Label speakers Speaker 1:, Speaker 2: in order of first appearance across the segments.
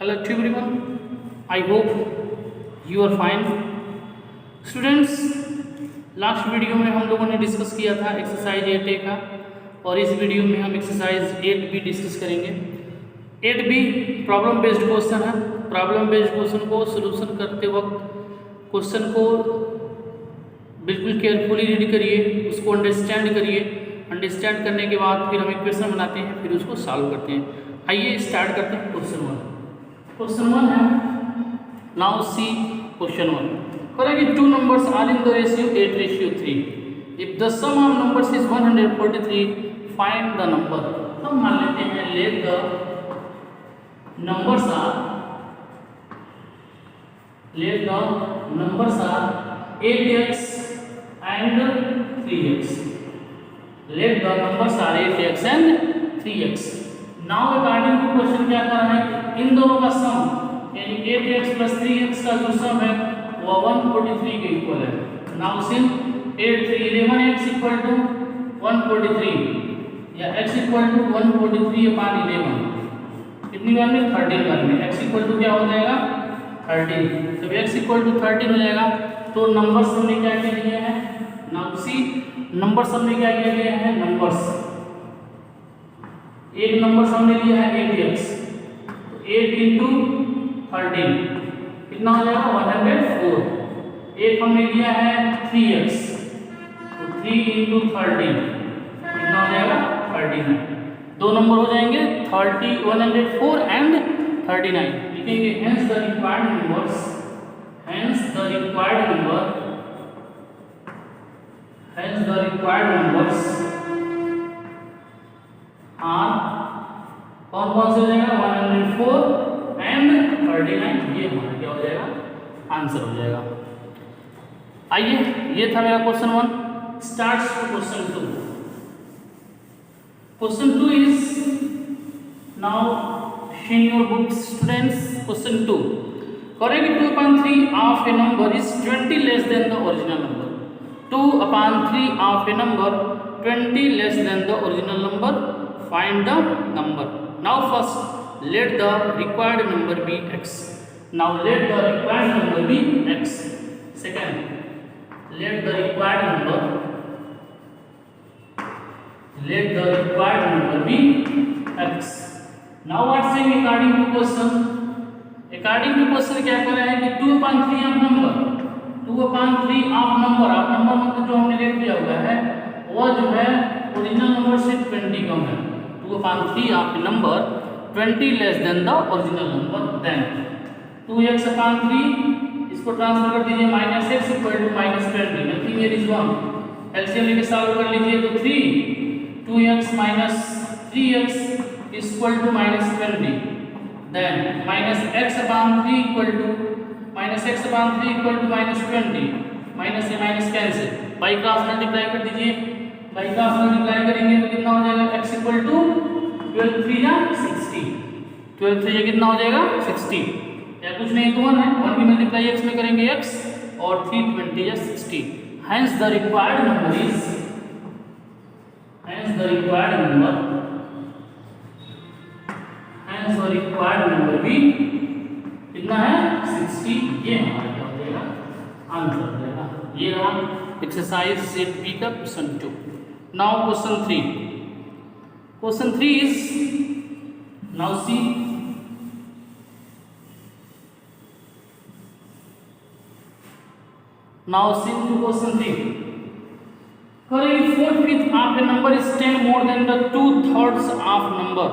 Speaker 1: Hello to everyone. I hope you are fine. Students, last video में हम लोगों ने डिस्कस किया था एक्सरसाइज 8A का, और इस वीडियो में हम एक्सरसाइज 8B डिस्कस करेंगे। 8B प्रॉब्लम बेस्ड क्वेश्चन है। प्रॉब्लम बेस्ड क्वेश्चन को सोल्यूशन करते वक्त क्वेश्चन को बिल्कुल केयरफुली रीड करिए, उसको अंडरस्टैंड करिए। अंडरस्टैंड करने के बाद फिर हम इक्वेशन बनाते हैं, फिर उसको सॉल्व करते हैं। आइए स्टार्ट करते हैं क्वेश्चन 1। क्वेश्चन 1 है, नाउ सी क्वेश्चन 1। करेंगे two numbers are in the ratio 8:3। If the sum of numbers is 143, find the number. तो मान लेते हैं let the numbers are 8x and 3x। let the numbers are 8x and 3x। now according to question क्या कर रहा है, इन दोनों का सम यानी 8x plus 3x का जो सम है वो 143 के इक्वल है। now since 8 3 11x equal to 143 या x equal to 143 upon 11 कितनी बार में 13 बार में x equal to क्या हो जाएगा 13। जब x equal to 13 हो जाएगा तो नंबर्स हमने क्या क्या लिए हैं, नाउ सी नंबर्स हमने क्या किया गया है, नंबर्स एक नंबर हमने लिया है 8x, तो 8 into 13 कितना हो जाएगा 104। एक हमने लिया है 3x, तो 3 into 13 कितना हो जाएगा 39। दो नंबर हो जाएंगे 30 104 एंड 39। लिखेंगे hence the required numbers are कौन कौन से हो जाएगा 104 एंड 39। ये हमारा क्या हो जाएगा, आंसर हो जाएगा। आइए, ये था मेरा question 1। Starts question 2। Question 2 is now in your books students. Question 2, correct 2/3 of A number is 20 less than the original number. 2/3 of A number 20 less than the original number, find the number। now first let the required number be x। now let the required number be x। second, let the required number be x। now what saying according to question क्या कर रहा है कि 2/3 of number, 2/3 of number मतलब जो हमने लिख दिया हुआ है वो जो है ओरिजिनल नंबर से 20 कम है। 2/3 of number 20 less than the original number, then 2x/3 इसको ट्रांसफर कर दीजिए -x equal to -20, nothing here is 1। LCM लेके सॉल्व कर लीजिए तो 3 2x minus 3x equal to -20, then -x/3 equal to -20, minus से minus cancel, by cross multiply कर दीजिए। बाई क्रॉस मल्टीप्लाई करेंगे तो कितना हो जाएगा, x इक्वल टू 12 3 या 60, 12 3 कितना हो जाएगा 60, या कुछ नहीं तो 1 है, 1 की मल्टीप्लाई x में करेंगे x और 3 20 या 60। hence the required number भी कितना है 60। ये हमारा क्या हो जाएगा, आंसर हो जाएगा। ये रहा एक्सरसाइज सेट बी का question 2। Now question 3। Question 3 is now see question 3। करेंगे 4/5 of A number is 10 more than the 2/3 of number,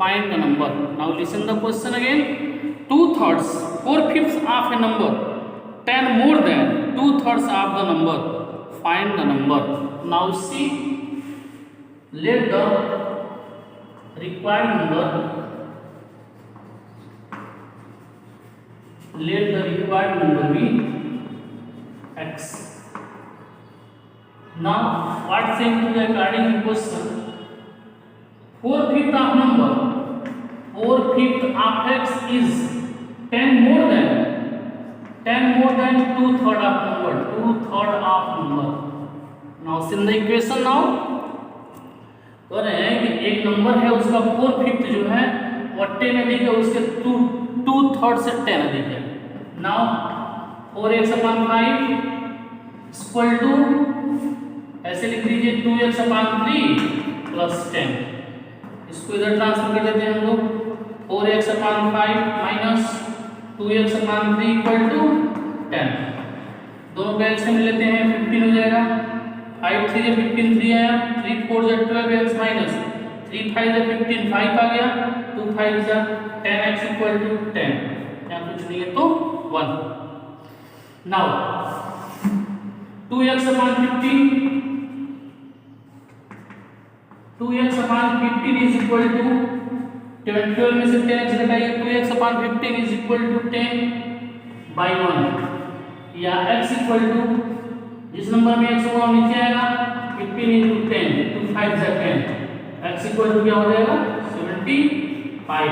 Speaker 1: find the number। now listen the question again। 2/3 4/5 of a number 10 more than 2/3 of the number, find the number। now see let the required number be x। now what saying to the according to question, 4/5 of number 4/5 of x is 10 more than 2/3 of number, 2/3 of number। now see the equation। now कह रहे हैं कि एक number है उसका 4/5 जो है वो 10 अधिक है उसके 2 2/3 से 10 अधिक है। नाउ 4x/5 इक्वल टू ऐसे लिख लीजिए 2x/3 प्लस 10। इसको इधर ट्रांसफर कर देते हैं हम लोग। 4x/5 minus 2x/3 equal to 10। दोनों का एलसीएम लेते हैं, 15 हो जाएगा। 5 3 से 15 3 आया, 3 4 से 12x माइनस 3 5 से 15 5 आ गया, 2 5 से 10x इक्वल टू 10। यहाँ कुछ नहीं है तो 1। Now 2x/15 is equal to 12 में से 10x घटाइए, 2x/15 is equal to 10/1 या x इक्वल टू जिस नंबर में x होगा नीचे आएगा 15 into 10 2 5 से 10 x इक्वल टू क्या हो जाएगा 75।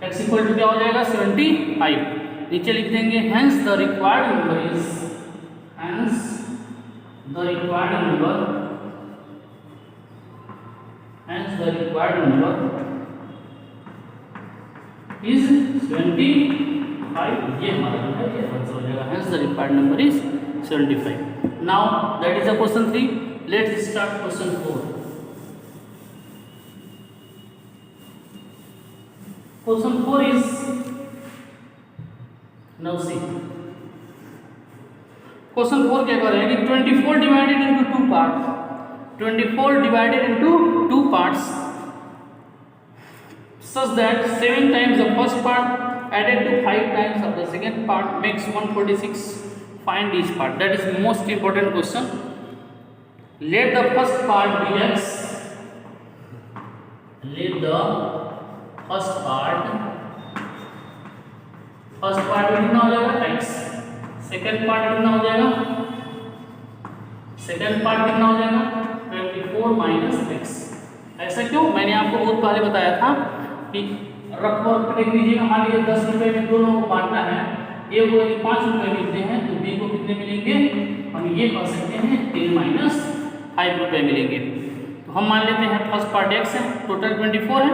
Speaker 1: x इक्वल टू क्या हो जाएगा 75। नीचे लिख देंगे hence the required number is the required number is 75। ये हमारा जो है ये आंसर हो जाएगा। hence the required number is 75। now that is the question 3। let's start question 4। question 4 is now see question 4 क्या कर रहे हैं कि 24 divided into two parts 24 divided into two parts such that 7 times the first part added to 5 times of the second part makes 146। find each part। that is most important question। let the first part be x, let the first part कितना हो जाएगा x, second part कितना हो जाएगा 24 minus x। ऐसा क्यों, मैंने आपको बहुत पहले बताया था कि रफ वर्क देख लीजिएगा। मान लीजिए 10 रुपए में दोनों को बांटना है, ए को यदि 5 रुपए मिलते हैं तो बी को कितने मिलेंगे, हम ये कह सकते हैं 10 माइनस 5 रुपए मिलेंगे। तो हम मान लेते हैं फर्स्ट पार्ट x है, टोटल 24 है,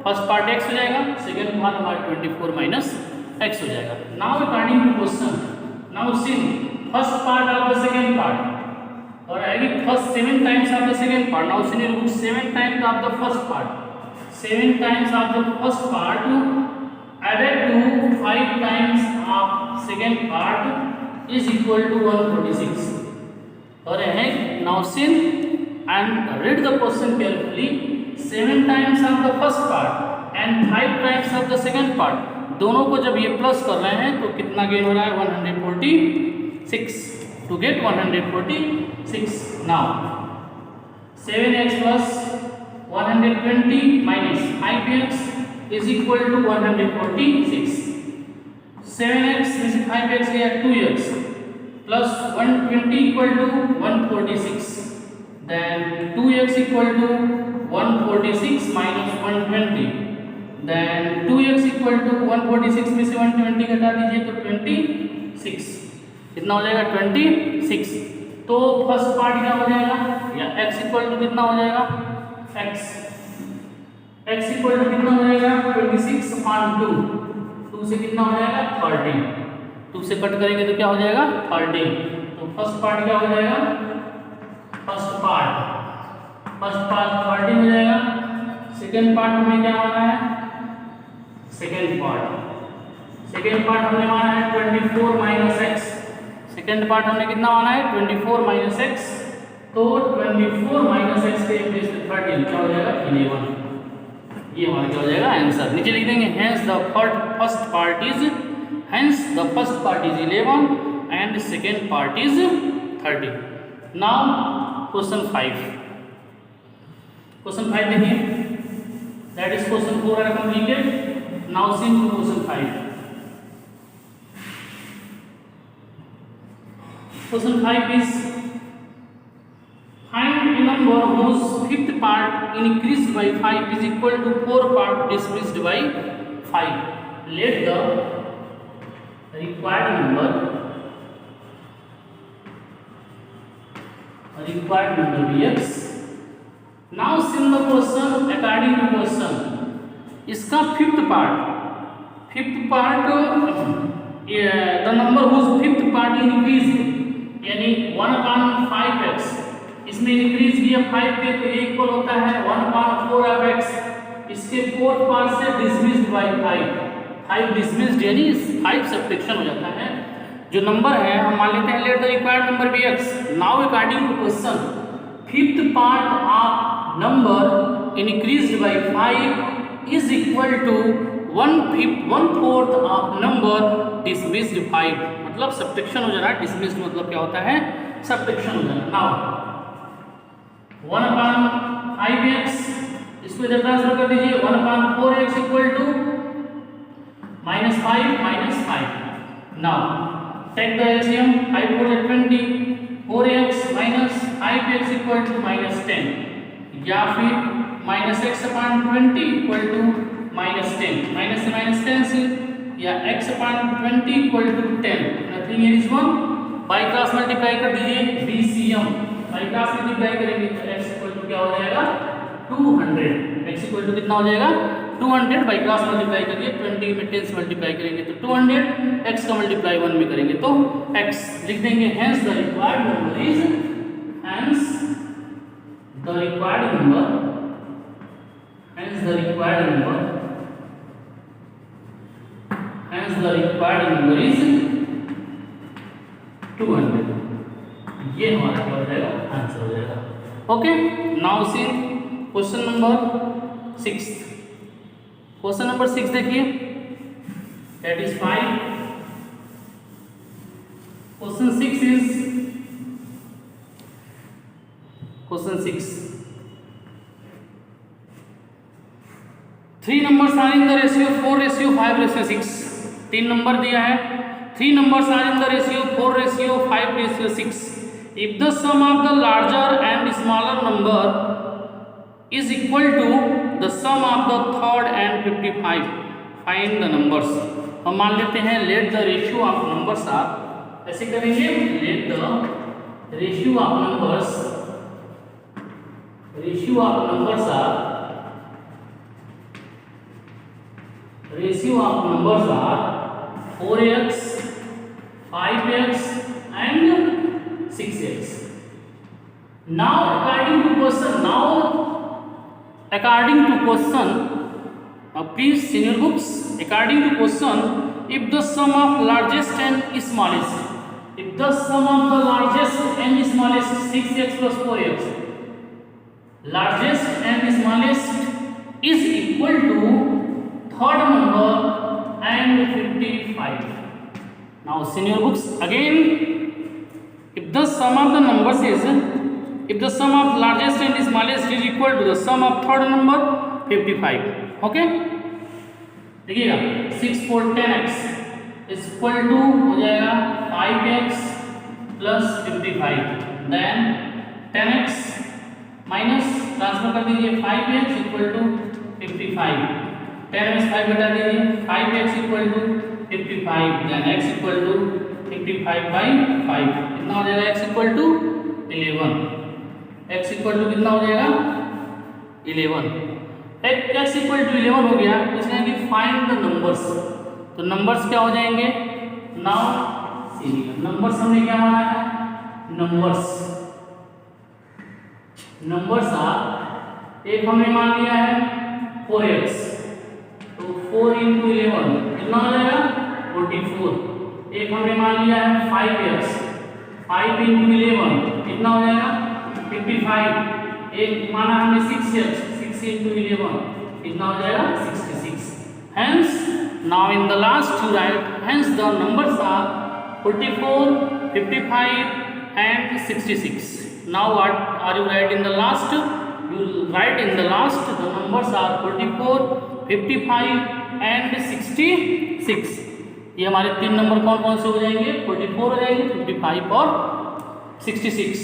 Speaker 1: फर्स्ट पार्ट x हो जाएगा, सेकेंड पार्ट हमारा 24 माइनस x हो जाएगा। Now according to question, now see first part of the second part और आएगी first 7 times of the second part. Now see 7 times of the first part, 7 times of the first part added to 5 times of second part is equal to 146। और है now sin and read the question carefully। 7 times of the first part and 5 times of the second part, दोनों को जब ये plus कर रहे हैं तो कितना गेन हो रहा है 146 to get 146। now 7x plus 120 minus 5x is equal to 146। 7x में से 5x गया 2x plus 120 equal to 146। then 2x equal to 146 minus 120। then 2x equal to 146 में से 120 घटा दीजिए तो 26 कितना हो जाएगा 26। तो फर्स्ट पार्ट क्या हो जाएगा या x इक्वल टू कितना हो जाएगा x इक्वल टू कितना हो जाएगा 26/2। 2 से कितना हो जाएगा 30, 2 से कट करेंगे तो क्या हो जाएगा 30। तो फर्स्ट पार्ट क्या हो जाएगा, फर्स्ट पार्ट 30 हो जाएगा। सेकेंड पार्ट हमें क्या माना है, सेकेंड पार्ट हमने माना है 24 माइनस x। सेकेंड पार्ट हमने कितना माना है 24 माइनस x। तो 24 माइनस x के प्लेस पे 13 क्या हो जाएगा 11। ये हमारा क्या हो जाएगा आंसर। नीचे लिख देंगे hence the first part is 11 and second part is 30। now question 5 देखिए, that is question 4 are completed। now see question 5। question 5 is find a number whose fifth part increased by 5 is equal to 4 part decreased by 5। let the required number be x। now see the question, according to question इसका fifth part fifth part the number whose fifth part increase, यानी 1/5x, इसमें increase किया 5 पे तो ये equal होता है 1/4x, इसके फोर्थ पार्ट से डिसमिस्ड बाय 5 डिसमिस्ड, यानी 5 सब्ट्रैक्शन हो जाता है। जो नंबर है हम मान लेते हैं let the required number be x। Now according to question fifth part of number increased by 5 is equal to 1/4 of number dismissed 5, मतलब सब्ट्रैक्शन हो जा रहा है। डिसमिस्ड मतलब क्या होता है? सब्ट्रैक्शन हो जा रहा है। नाउ 1/5x, इसको इधर ट्रांसफर कर दीजिए, 1/4x equal to -5 now take the LCM, 5 4 20, 4x minus 5x equal to -10, या फिर -x/20 इक्वल टू -10, माइनस से -10 या x/20 equal to 10, nothing is 1, by cross multiply कर दीजिए BCM, बाई क्रॉस मल्टीप्लाई करेंगे तो x इक्वल टू क्या हो जाएगा 200, x इक्वल टू कितना हो जाएगा 200, बाई क्रॉस मल्टीप्लाई करिए 20 में 10 से मल्टीप्लाई करेंगे तो 200, x का मल्टीप्लाई 1 में करेंगे तो x लिख देंगे। Hence the required number is, hence the required number, hence the required number, hence the required number is 200। ये हमारा क्या हो जाएगा? आंसर हो जाएगा। Okay, now see question number 6। Question number 6 देखिए, that is 5। Question 6 is, question 6, 3 numbers are in the ratio 4:5:6। 3 number दिया है, 3 numbers are in the ratio 4:5:6। If the sum of the larger and smaller number is equal to the sum of the third and 55, find the numbers। हम मान लेते हैं let the ratio of numbers are, ऐसे करेंगे let the ratio of numbers, ratio of numbers are, ratio of numbers are 4x, 5x and 6x। Now according to question, according to question, please in your books, according to question, if the sum of largest and smallest, if the sum of the largest and smallest 6x plus 4x, largest and smallest is equal to third number and 55. Now see in your books again, if the sum of the numbers is, if the sum of largest and smallest is equal to the sum of third number 55, okay, देखिएगा 6 4 10x is equal to हो जाएगा 5x plus 55, then 10x minus transfer कर दीजिए 5x equal to 55, 10 में 5 बटा दीजिए 5x equal to 55, then x equal to 55 by 5, कितना हो जाएगा x equal to 11, x equal to कितना हो जाएगा 11, x इक्वल टू 11 हो गया। इसमें कि फाइंड द नंबर्स, तो नंबर्स क्या हो जाएंगे, नाउ सी नंबर्स हमने क्या माना है, नंबर्स आर, एक हमने मान लिया है 4x, तो 4 into 11 कितना हो जाएगा 44, एक हमने मान लिया है 5x, 5 into 11 कितना हो जाएगा 55, एक माना हमने 6x, 6 into 11 कितना हो जाएगा 66। Hence now in the last you write, hence the numbers are 44, 55 and 66। Now what are you write in the last, you write in the last the numbers are 44, 55 and 66। ये हमारे तीन number कौन कौन से हो जाएंगे, 44 हो जाएंगे, 55 और 66।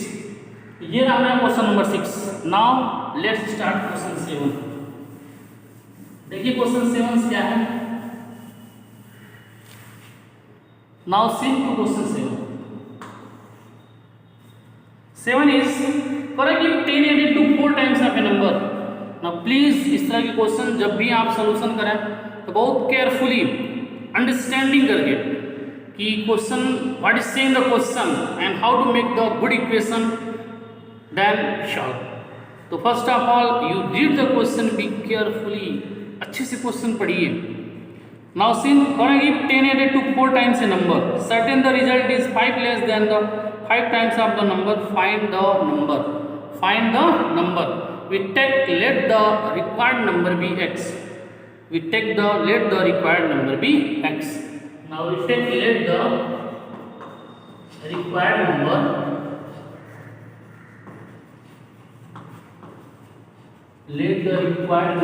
Speaker 1: ये रहा हमारा question number 6। Now let's start question 7। देखिए क्वेश्चन 7 क्या है, now see to question 7 is correct if 10 added to 4 times of a number। now please इस तरह के क्वेश्चन जब भी आप सॉल्यूशन करें तो बहुत केयरफुली अंडरस्टैंडिंग करके कि question what is saying the question and how to make the good equation, then solve. तो first of all you read the question, be carefully, अच्छे से क्वेश्चन पढ़िए। Now seen for give 10 added to 4 times a number, certain the result is 5 less than the 5 times of the number, find the number. Find the number. We take let the required number be x. We take the let the required number be x. Now we take let the required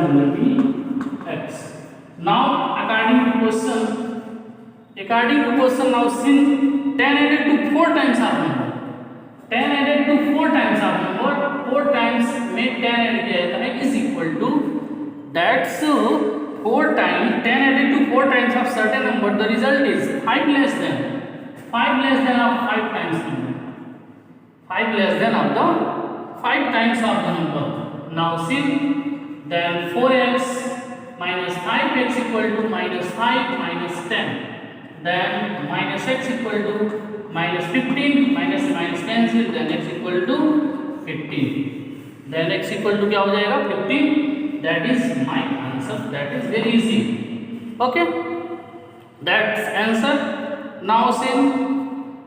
Speaker 1: number be x. Now according to question, now since 10 added to 4 times of number, 10 added to 4 times of number, 4 times में 10 add किया जाता है is equal to, that's 4 times 10 added to 4 times of certain number, the result is 5 less than of 5 times number, 5 less than of the 5 times of the number. Now see, then 4x minus 5x equal to minus 5 minus 10, then minus x equal to minus 15, minus cancel, then x equal to 15, then x equal to क्या हो जाएगा 15, that is my answer. That is very easy. Okay, that's answer. Now see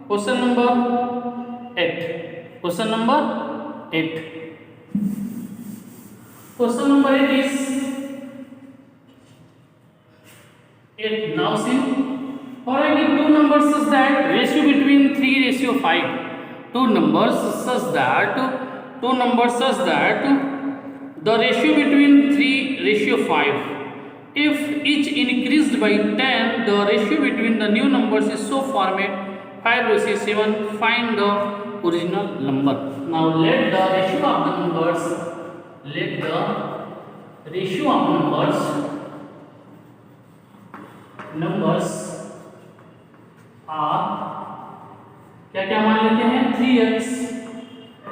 Speaker 1: question number 8. Question number 8 is 8. Now see, for I give two numbers such that ratio between 3:5, two numbers such that the ratio between 3:5, if each increased by 10, the ratio between the new numbers is so format 5:7, find the original number. Now let the ratio of numbers are क्या मान लेते हैं 3x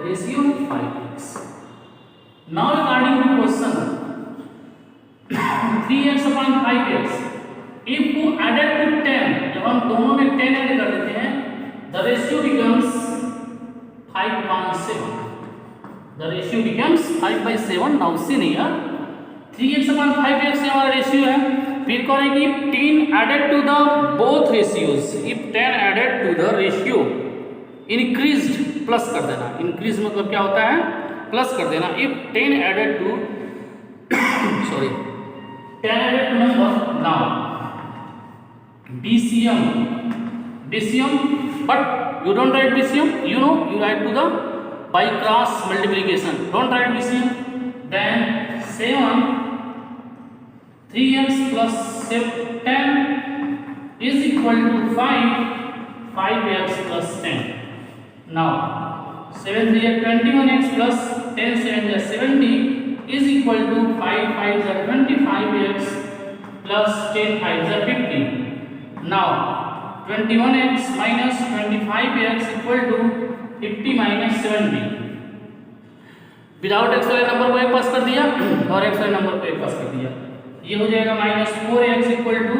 Speaker 1: ratio 5x. Now according to question 3x upon 5x, if you added to 10, जब हम दोनों में 10 add कर देते हैं, the ratio becomes 5/7. The ratio becomes 5/7. Now see here 3x upon 5x हमारा रेशियो है. फिर करेंगे 10 added to the both ratios. If 10 added to the ratio increased, plus कर देना. इंक्रीज मतलब क्या होता है, प्लस कर देना. If 10 added to 10 added to number, now BCM, but you don't write BCM, you write to the by cross multiplication. Don't write BCM. Then 7 3x plus 10 is equal to 5x plus 10. Now 7 3 are 21x plus 10 7 is 70 is equal to 5 5 is 25x plus 10 5 is 50. Now 21x minus 25x equal to 50 minus 70. Without x वाले number को एक पास कर दिया और x वाले number को एक पास कर दिया. ये हो जाएगा -4x इक्वल टू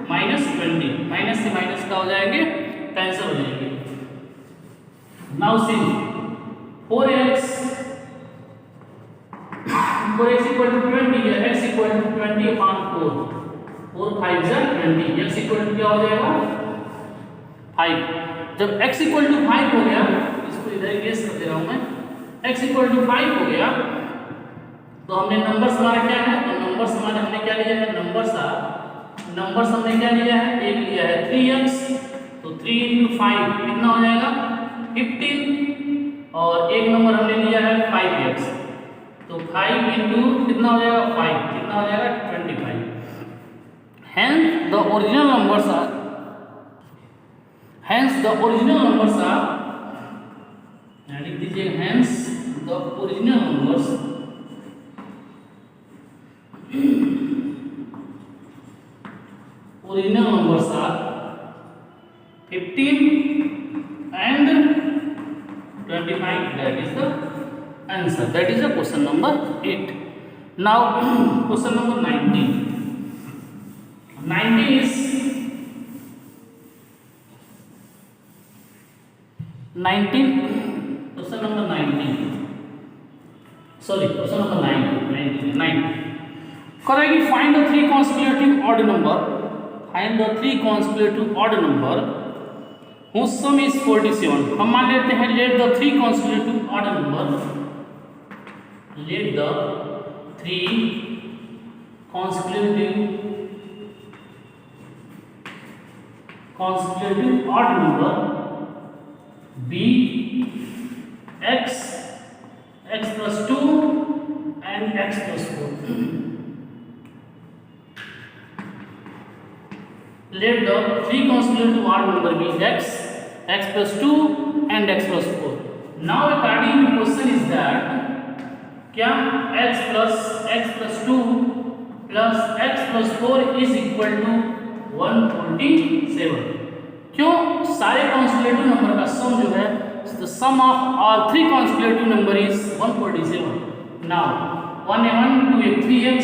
Speaker 1: -20. माइनस से माइनस का हो जाएंगे, कैंसिल हो जाएंगे. Now see 4x equal to 20 या x equal to 20/4. 4 5 is 20. x equal to क्या हो जाएगा 5. जब x इक्वल टू 5 हो गया, इसको इधर गेस कर दे रहा हूं मैं. x इक्वल टू 5 हो गया तो हमने नंबर्स हमारा क्या है, तो नंबर्स हमारे हमने क्या लिया है, नंबर्स हमने क्या लिया है, एक लिया है 3x. तो 3 × 5 कितना हो जाएगा 15. और एक नंबर हमने लिया है 5x. तो 5 × कितना हो जाएगा 5, कितना हो जाएगा 25. Hence the original numbers are लिख दीजिए. hence the original numbers are 15 and 25. That is the answer. That is the question number 8. Now question number 19 is 19, question number 19, sorry question number 9 करेगी find the three consecutive odd number, find the three consecutive odd number whose sum is 47. हम मान लेते हैं let the three consecutive odd number, let the three consecutive odd number be x, x plus 2 and x plus 4. Let the three consecutive odd number be x, x plus 2 and x plus 4. Now according to question is that क्या x plus 2 plus x plus 4 is equal to 147. क्यों? सारे consecutive number का sum जो है the sum of all three consecutive number is 147. Now 1a1 2a 3x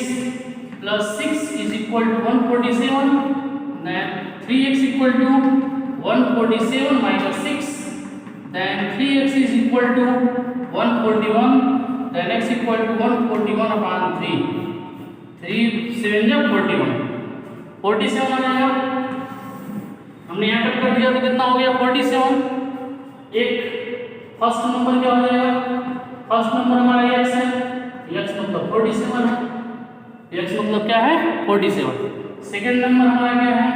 Speaker 1: plus 6 is equal to 147. Then 3x equal to 147 minus 6, then 3x is equal to 141, then x equal to 141 upon 3, 3 7 जा 41, 47 आ जाएगा। हमने यहाँ cut कर दिया तो कितना हो गया 47। एक फर्स्ट नंबर क्या हो जाएगा, फर्स्ट नंबर हमारा x है, x मतलब 47 है, x मतलब क्या है 47। सेकेंड नंबर हमारा क्या है,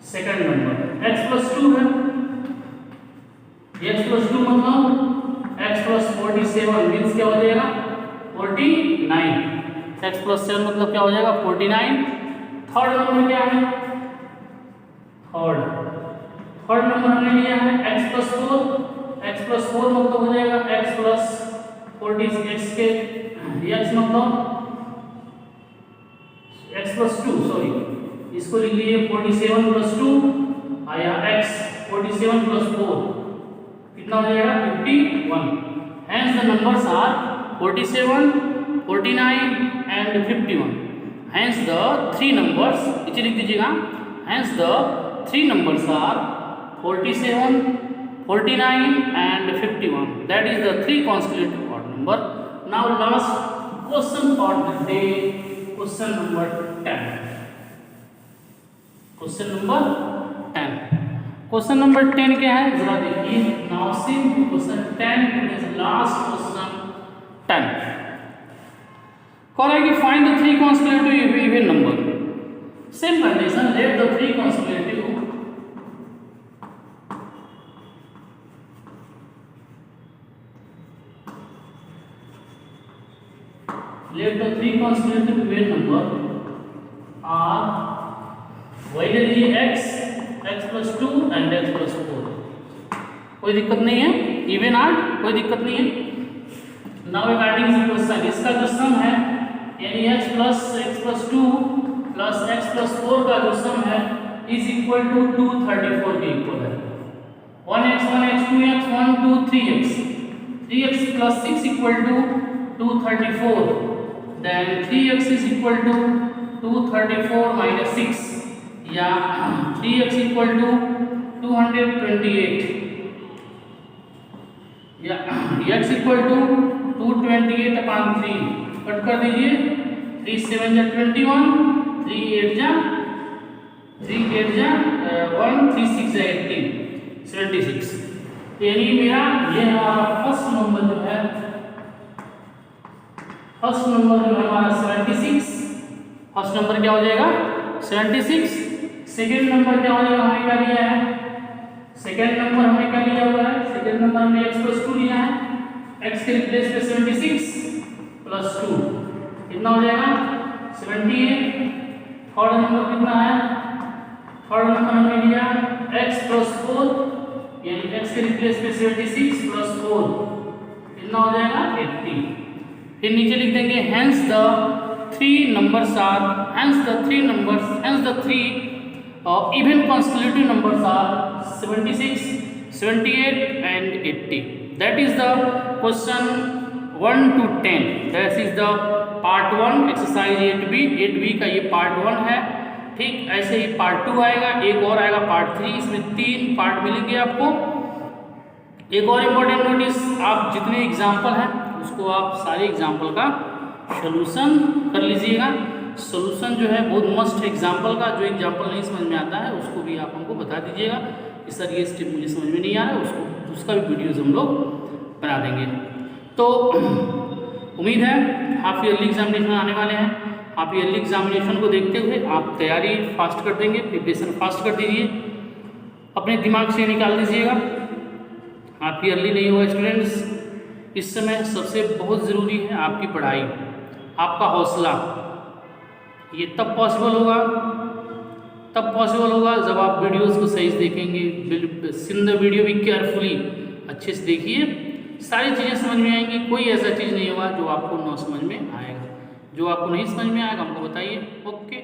Speaker 1: सेकेंड नंबर x plus 2 है, x plus 2 मतलब x plus 47 मीन्स क्या हो जाएगा 49, x plus 7 मतलब क्या हो जाएगा 49। थर्ड नंबर क्या है, थर्ड नंबर हमने लिया है x plus 4, x plus 4 मतलब हो जाएगा x plus 40 x के x मतलब x plus 2 सॉरी इसको लिख लीजिए 47 plus 2 आया x 47 plus 4 कितना हो जाएगा 51। Hence the numbers are 47, 49 and 51. Hence the three numbers इसे लिख दीजिएगा। Hence the three numbers are 47, 49 and 51. That is the three consecutive odd number. Now last question for the day. Question number 10, question number 10, question number 10 क्या है जरा देखिए। Now see question 10 is last question 10 करेगी find the three consecutive even number. Same condition, let the three consecutive let the three consecutive even number are वही ले लीजिए x, x plus 2 and x plus 4, कोई दिक्कत नहीं है, even are कोई दिक्कत नहीं है। नाउ रिगार्डिंग द क्वेश्चन, इसका जो सम है यानी x plus 2 plus x plus 4 का जो सम है इज इक्वल टू 234 के इक्वल है। 1x 2x 1 2 3x, 3x plus 6 equal to 234, then 3x is equal to 234 minus 6 या 3x equal to 228 या x equal to 228 upon 3 cut कर दीजिए। 3 7 जा 21, 3 8 जा 1, 3 6 जा 18, 76। यानी मेरा ये हमारा फर्स्ट नंबर जो है, फर्स्ट नंबर जो है हमारा 76, फर्स्ट नंबर क्या हो जाएगा 76। सेकेंड नंबर क्या हो जाएगा, हमने क्या लिया है, सेकेंड नंबर हमने क्या लिया हुआ है, सेकेंड नंबर हमने x plus 2 लिया है, x के रिप्लेस पे 76 plus 2 कितना हो जाएगा 78। थर्ड नंबर कितना है, थर्ड नंबर हमने लिया x plus 4 यानी x के रिप्लेस पे 76 plus 4 कितना हो जाएगा 80। फिर नीचे लिख देंगे hence the three numbers are, hence the three even consecutive numbers are 76, 78 and 80. That is the question 1 to 10. That is the part 1 exercise 8b का ये part 1 है। ठीक ऐसे ही part 2 आएगा, एक और आएगा part 3। इसमें 3 पार्ट मिलेंगे आपको। एक और इम्पोर्टेंट नोटिस, आप जितने एग्जाम्पल हैं उसको आप सारे एग्जाम्पल का सोल्यूशन कर लीजिएगा। सोल्यूशन जो है बहुत मस्ट है एग्जाम्पल का। जो एग्जाम्पल नहीं समझ में आता है उसको भी आप हमको बता दीजिएगा कि सर ये स्टेप मुझे समझ में नहीं आ रहा है, उसका भी वीडियोज़ हम लोग बना देंगे। तो उम्मीद है हाफ ईयरली एग्जामिनेशन आने वाले हैं। हाफ ईयरली एग्जामिनेशन को देखते हुए आप तैयारी फास्ट कर देंगे, प्रिपरेशन फास्ट कर दीजिए, अपने दिमाग से निकाल दीजिएगा। हाफ ईयरली नहीं होगा स्टूडेंट्स, इस समय सबसे बहुत ज़रूरी है आपकी पढ़ाई, आपका हौसला। ये तब पॉसिबल होगा जब आप वीडियोस को सही से देखेंगे। सिंध वीडियो भी केयरफुली अच्छे से देखिए, सारी चीज़ें समझ में आएंगी। कोई ऐसा चीज़ नहीं होगा जो आपको ना समझ में आएगा। जो आपको नहीं समझ में आएगा हमको बताइए। ओके।